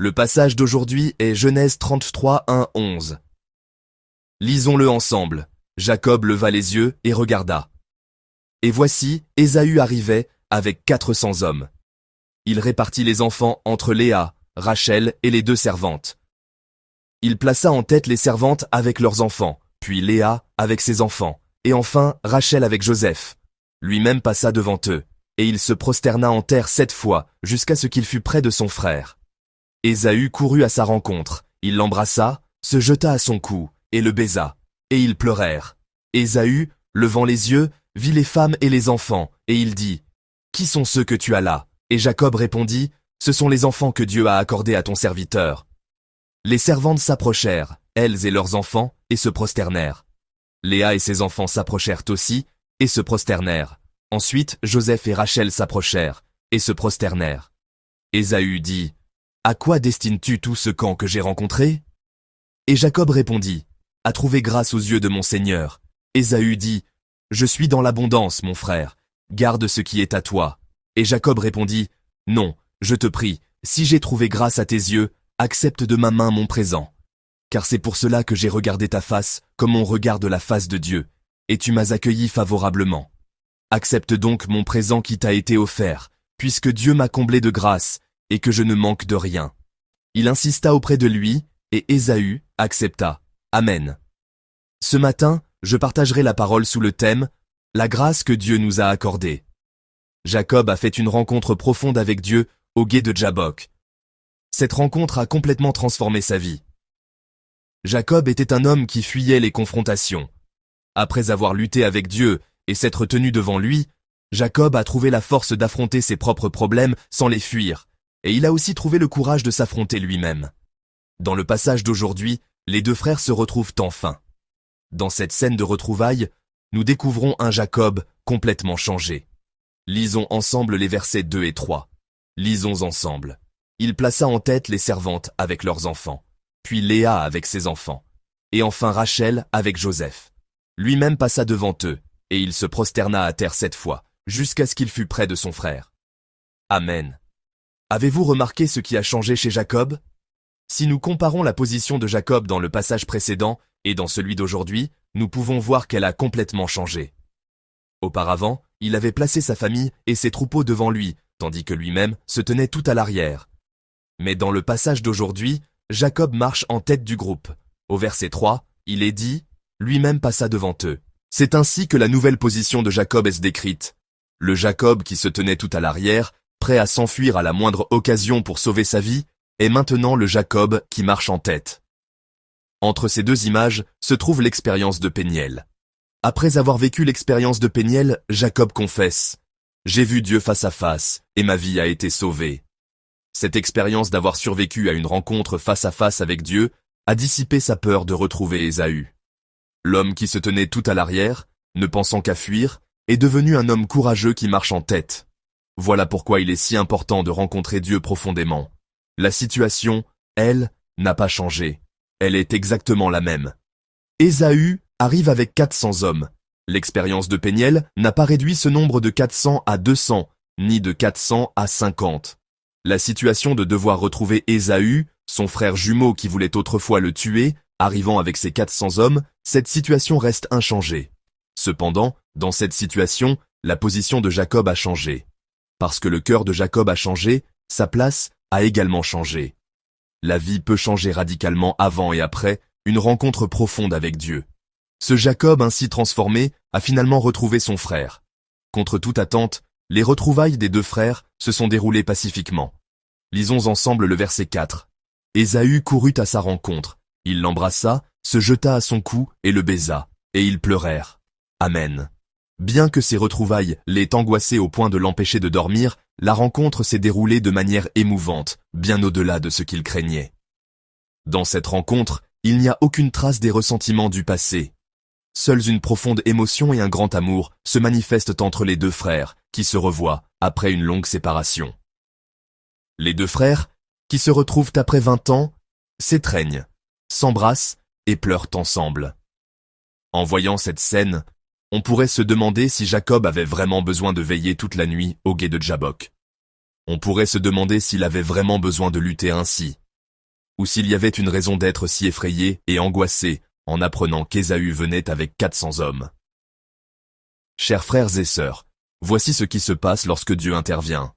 Le passage d'aujourd'hui est Genèse 33, 1-11. Lisons-le ensemble. Jacob leva les yeux et regarda. Et voici, Ésaü arrivait avec 400 hommes. Il répartit les enfants entre Léa, Rachel et les 2 servantes. Il plaça en tête les servantes avec leurs enfants, puis Léa avec ses enfants, et enfin Rachel avec Joseph. Lui-même passa devant eux, et il se prosterna en terre 7 fois, jusqu'à ce qu'il fût près de son frère. Ésaü courut à sa rencontre, il l'embrassa, se jeta à son cou, et le baisa, et ils pleurèrent. Ésaü, levant les yeux, vit les femmes et les enfants, et il dit, « Qui sont ceux que tu as là ?» Et Jacob répondit, « Ce sont les enfants que Dieu a accordés à ton serviteur. » Les servantes s'approchèrent, elles et leurs enfants, et se prosternèrent. Léa et ses enfants s'approchèrent aussi, et se prosternèrent. Ensuite, Joseph et Rachel s'approchèrent, et se prosternèrent. Ésaü dit, « À quoi destines-tu tout ce camp que j'ai rencontré ?» Et Jacob répondit, « À trouver grâce aux yeux de mon Seigneur. » Ésaü dit, « Je suis dans l'abondance, mon frère, garde ce qui est à toi. » Et Jacob répondit, « Non, je te prie, si j'ai trouvé grâce à tes yeux, accepte de ma main mon présent. Car c'est pour cela que j'ai regardé ta face comme on regarde la face de Dieu, et tu m'as accueilli favorablement. Accepte donc mon présent qui t'a été offert, puisque Dieu m'a comblé de grâce, et que je ne manque de rien. » Il insista auprès de lui, et Ésaü accepta. Amen. Ce matin, je partagerai la parole sous le thème « La grâce que Dieu nous a accordée ». Jacob a fait une rencontre profonde avec Dieu au gué de Jabbok. Cette rencontre a complètement transformé sa vie. Jacob était un homme qui fuyait les confrontations. Après avoir lutté avec Dieu et s'être tenu devant lui, Jacob a trouvé la force d'affronter ses propres problèmes sans les fuir, et il a aussi trouvé le courage de s'affronter lui-même. Dans le passage d'aujourd'hui, les 2 frères se retrouvent enfin. Dans cette scène de retrouvailles, nous découvrons un Jacob complètement changé. Lisons ensemble les versets 2 et 3. Lisons ensemble. Il plaça en tête les servantes avec leurs enfants, puis Léa avec ses enfants, et enfin Rachel avec Joseph. Lui-même passa devant eux, et il se prosterna à terre 7 fois, jusqu'à ce qu'il fût près de son frère. Amen. Avez-vous remarqué ce qui a changé chez Jacob? Si nous comparons la position de Jacob dans le passage précédent et dans celui d'aujourd'hui, nous pouvons voir qu'elle a complètement changé. Auparavant, il avait placé sa famille et ses troupeaux devant lui, tandis que lui-même se tenait tout à l'arrière. Mais dans le passage d'aujourd'hui, Jacob marche en tête du groupe. Au verset 3, il est dit, lui-même passa devant eux. C'est ainsi que la nouvelle position de Jacob est décrite. Le Jacob qui se tenait tout à l'arrière, prêt à s'enfuir à la moindre occasion pour sauver sa vie, est maintenant le Jacob qui marche en tête. Entre ces 2 images se trouve l'expérience de Péniel. Après avoir vécu l'expérience de Péniel, Jacob confesse « J'ai vu Dieu face à face, et ma vie a été sauvée. » Cette expérience d'avoir survécu à une rencontre face à face avec Dieu a dissipé sa peur de retrouver Ésaü. L'homme qui se tenait tout à l'arrière, ne pensant qu'à fuir, est devenu un homme courageux qui marche en tête. Voilà pourquoi il est si important de rencontrer Dieu profondément. La situation, elle, n'a pas changé. Elle est exactement la même. Ésaü arrive avec 400 hommes. L'expérience de Péniel n'a pas réduit ce nombre de 400 à 200, ni de 400 à 50. La situation de devoir retrouver Ésaü, son frère jumeau qui voulait autrefois le tuer, arrivant avec ses 400 hommes, cette situation reste inchangée. Cependant, dans cette situation, la position de Jacob a changé. Parce que le cœur de Jacob a changé, sa place a également changé. La vie peut changer radicalement avant et après une rencontre profonde avec Dieu. Ce Jacob ainsi transformé a finalement retrouvé son frère. Contre toute attente, les retrouvailles des 2 frères se sont déroulées pacifiquement. Lisons ensemble le verset 4. Ésaü courut à sa rencontre. Il l'embrassa, se jeta à son cou et le baisa, et ils pleurèrent. Amen. Bien que ces retrouvailles l'aient angoissé au point de l'empêcher de dormir, la rencontre s'est déroulée de manière émouvante, bien au-delà de ce qu'il craignait. Dans cette rencontre, il n'y a aucune trace des ressentiments du passé. Seules une profonde émotion et un grand amour se manifestent entre les 2 frères, qui se revoient après une longue séparation. Les 2 frères, qui se retrouvent après 20 ans, s'étreignent, s'embrassent et pleurent ensemble. En voyant cette scène, on pourrait se demander si Jacob avait vraiment besoin de veiller toute la nuit au gué de Jabbok. On pourrait se demander s'il avait vraiment besoin de lutter ainsi, ou s'il y avait une raison d'être si effrayé et angoissé en apprenant qu'Ésaü venait avec 400 hommes. Chers frères et sœurs, voici ce qui se passe lorsque Dieu intervient.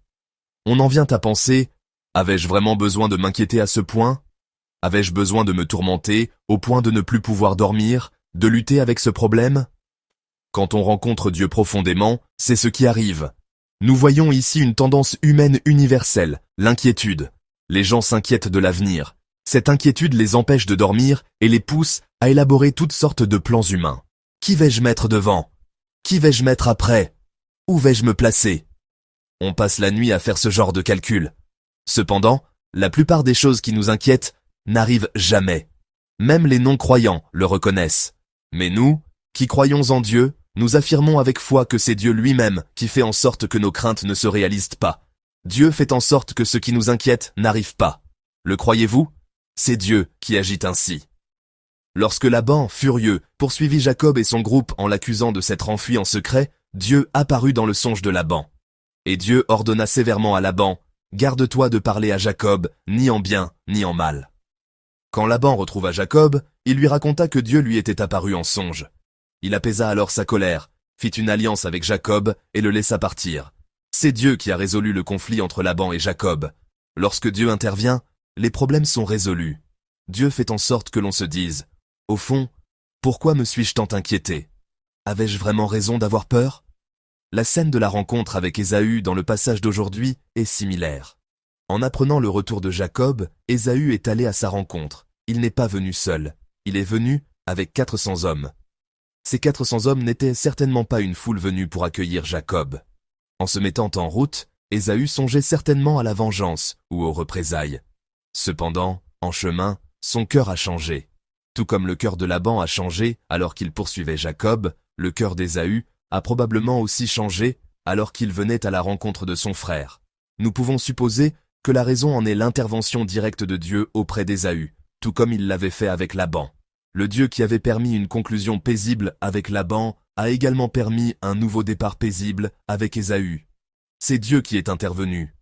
On en vient à penser, avais-je vraiment besoin de m'inquiéter à ce point? Avais-je besoin de me tourmenter au point de ne plus pouvoir dormir, de lutter avec ce problème? Quand on rencontre Dieu profondément, c'est ce qui arrive. Nous voyons ici une tendance humaine universelle, l'inquiétude. Les gens s'inquiètent de l'avenir. Cette inquiétude les empêche de dormir et les pousse à élaborer toutes sortes de plans humains. Qui vais-je mettre devant? Qui vais-je mettre après? Où vais-je me placer? On passe la nuit à faire ce genre de calcul. Cependant, la plupart des choses qui nous inquiètent n'arrivent jamais. Même les non-croyants le reconnaissent. Mais nous, qui croyons en Dieu, nous affirmons avec foi que c'est Dieu lui-même qui fait en sorte que nos craintes ne se réalisent pas. Dieu fait en sorte que ce qui nous inquiète n'arrive pas. Le croyez-vous? C'est Dieu qui agit ainsi. Lorsque Laban, furieux, poursuivit Jacob et son groupe en l'accusant de s'être enfui en secret, Dieu apparut dans le songe de Laban. Et Dieu ordonna sévèrement à Laban, « Garde-toi de parler à Jacob, ni en bien, ni en mal. » Quand Laban retrouva Jacob, il lui raconta que Dieu lui était apparu en songe. Il apaisa alors sa colère, fit une alliance avec Jacob et le laissa partir. C'est Dieu qui a résolu le conflit entre Laban et Jacob. Lorsque Dieu intervient, les problèmes sont résolus. Dieu fait en sorte que l'on se dise, « Au fond, pourquoi me suis-je tant inquiété? Avais-je vraiment raison d'avoir peur ?» La scène de la rencontre avec Ésaü dans le passage d'aujourd'hui est similaire. En apprenant le retour de Jacob, Ésaü est allé à sa rencontre. Il n'est pas venu seul. Il est venu avec 400 hommes. Ces 400 hommes n'étaient certainement pas une foule venue pour accueillir Jacob. En se mettant en route, Ésaü songeait certainement à la vengeance ou aux représailles. Cependant, en chemin, son cœur a changé. Tout comme le cœur de Laban a changé alors qu'il poursuivait Jacob, le cœur d'Ésaü a probablement aussi changé alors qu'il venait à la rencontre de son frère. Nous pouvons supposer que la raison en est l'intervention directe de Dieu auprès d'Ésaü, tout comme il l'avait fait avec Laban. Le Dieu qui avait permis une conclusion paisible avec Laban a également permis un nouveau départ paisible avec Ésaü. C'est Dieu qui est intervenu.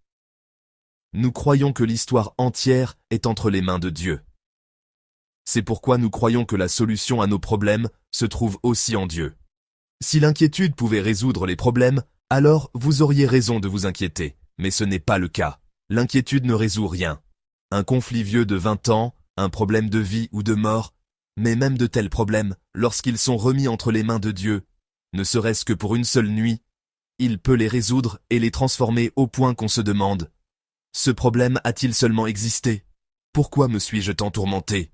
Nous croyons que l'histoire entière est entre les mains de Dieu. C'est pourquoi nous croyons que la solution à nos problèmes se trouve aussi en Dieu. Si l'inquiétude pouvait résoudre les problèmes, alors vous auriez raison de vous inquiéter, mais ce n'est pas le cas. L'inquiétude ne résout rien. Un conflit vieux de 20 ans, un problème de vie ou de mort, mais même de tels problèmes, lorsqu'ils sont remis entre les mains de Dieu, ne serait-ce que pour une seule nuit, il peut les résoudre et les transformer au point qu'on se demande, ce problème a-t-il seulement existé? Pourquoi me suis-je tant tourmenté?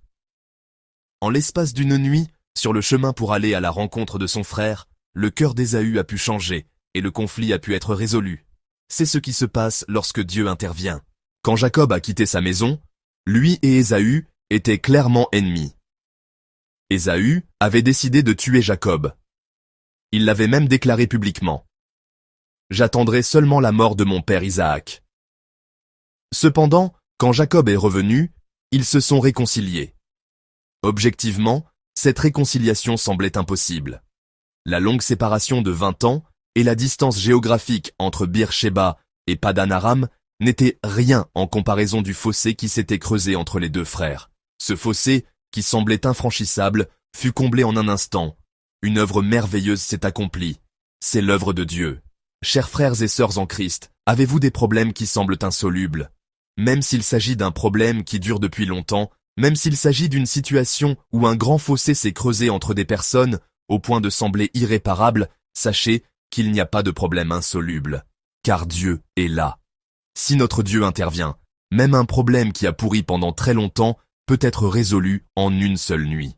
En l'espace d'une nuit, sur le chemin pour aller à la rencontre de son frère, le cœur d'Ésaü a pu changer et le conflit a pu être résolu. C'est ce qui se passe lorsque Dieu intervient. Quand Jacob a quitté sa maison, lui et Ésaü étaient clairement ennemis. Ésaü avait décidé de tuer Jacob. Il l'avait même déclaré publiquement. « J'attendrai seulement la mort de mon père Isaac. » Cependant, quand Jacob est revenu, ils se sont réconciliés. Objectivement, cette réconciliation semblait impossible. La longue séparation de 20 ans et la distance géographique entre Beer-Sheba et Padan-Aram n'étaient rien en comparaison du fossé qui s'était creusé entre les deux frères. Ce fossé, qui semblait infranchissable, fut comblé en un instant. Une œuvre merveilleuse s'est accomplie. C'est l'œuvre de Dieu. Chers frères et sœurs en Christ, avez-vous des problèmes qui semblent insolubles? Même s'il s'agit d'un problème qui dure depuis longtemps, même s'il s'agit d'une situation où un grand fossé s'est creusé entre des personnes, au point de sembler irréparable, sachez qu'il n'y a pas de problème insoluble, car Dieu est là. Si notre Dieu intervient, même un problème qui a pourri pendant très longtemps peut être résolu en une seule nuit.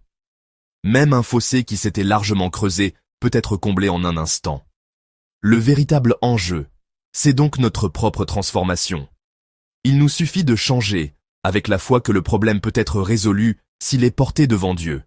Même un fossé qui s'était largement creusé peut être comblé en un instant. Le véritable enjeu, c'est donc notre propre transformation. Il nous suffit de changer, avec la foi que le problème peut être résolu s'il est porté devant Dieu.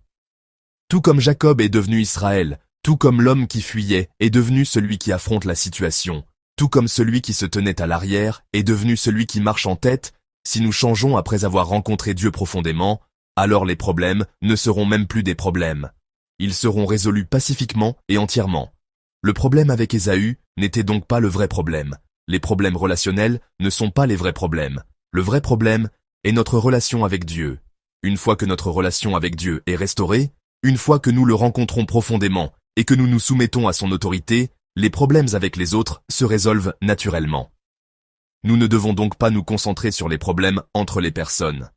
Tout comme Jacob est devenu Israël, tout comme l'homme qui fuyait est devenu celui qui affronte la situation, tout comme celui qui se tenait à l'arrière est devenu celui qui marche en tête, si nous changeons après avoir rencontré Dieu profondément, alors les problèmes ne seront même plus des problèmes. Ils seront résolus pacifiquement et entièrement. Le problème avec Ésaü n'était donc pas le vrai problème. Les problèmes relationnels ne sont pas les vrais problèmes. Le vrai problème est notre relation avec Dieu. Une fois que notre relation avec Dieu est restaurée, une fois que nous le rencontrons profondément et que nous nous soumettons à son autorité, les problèmes avec les autres se résolvent naturellement. Nous ne devons donc pas nous concentrer sur les problèmes entre les personnes.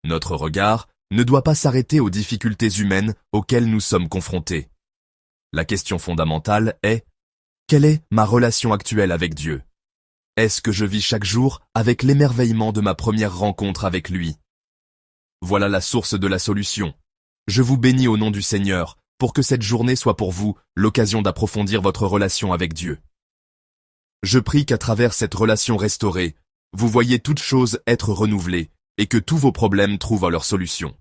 Notre regard ne doit pas s'arrêter aux difficultés humaines auxquelles nous sommes confrontés. La question fondamentale est: quelle est ma relation actuelle avec Dieu? Est-ce que je vis chaque jour avec l'émerveillement de ma première rencontre avec lui? Voilà la source de la solution. Je vous bénis au nom du Seigneur, pour que cette journée soit pour vous l'occasion d'approfondir votre relation avec Dieu. Je prie qu'à travers cette relation restaurée, vous voyez toutes choses être renouvelées et que tous vos problèmes trouvent leur solution.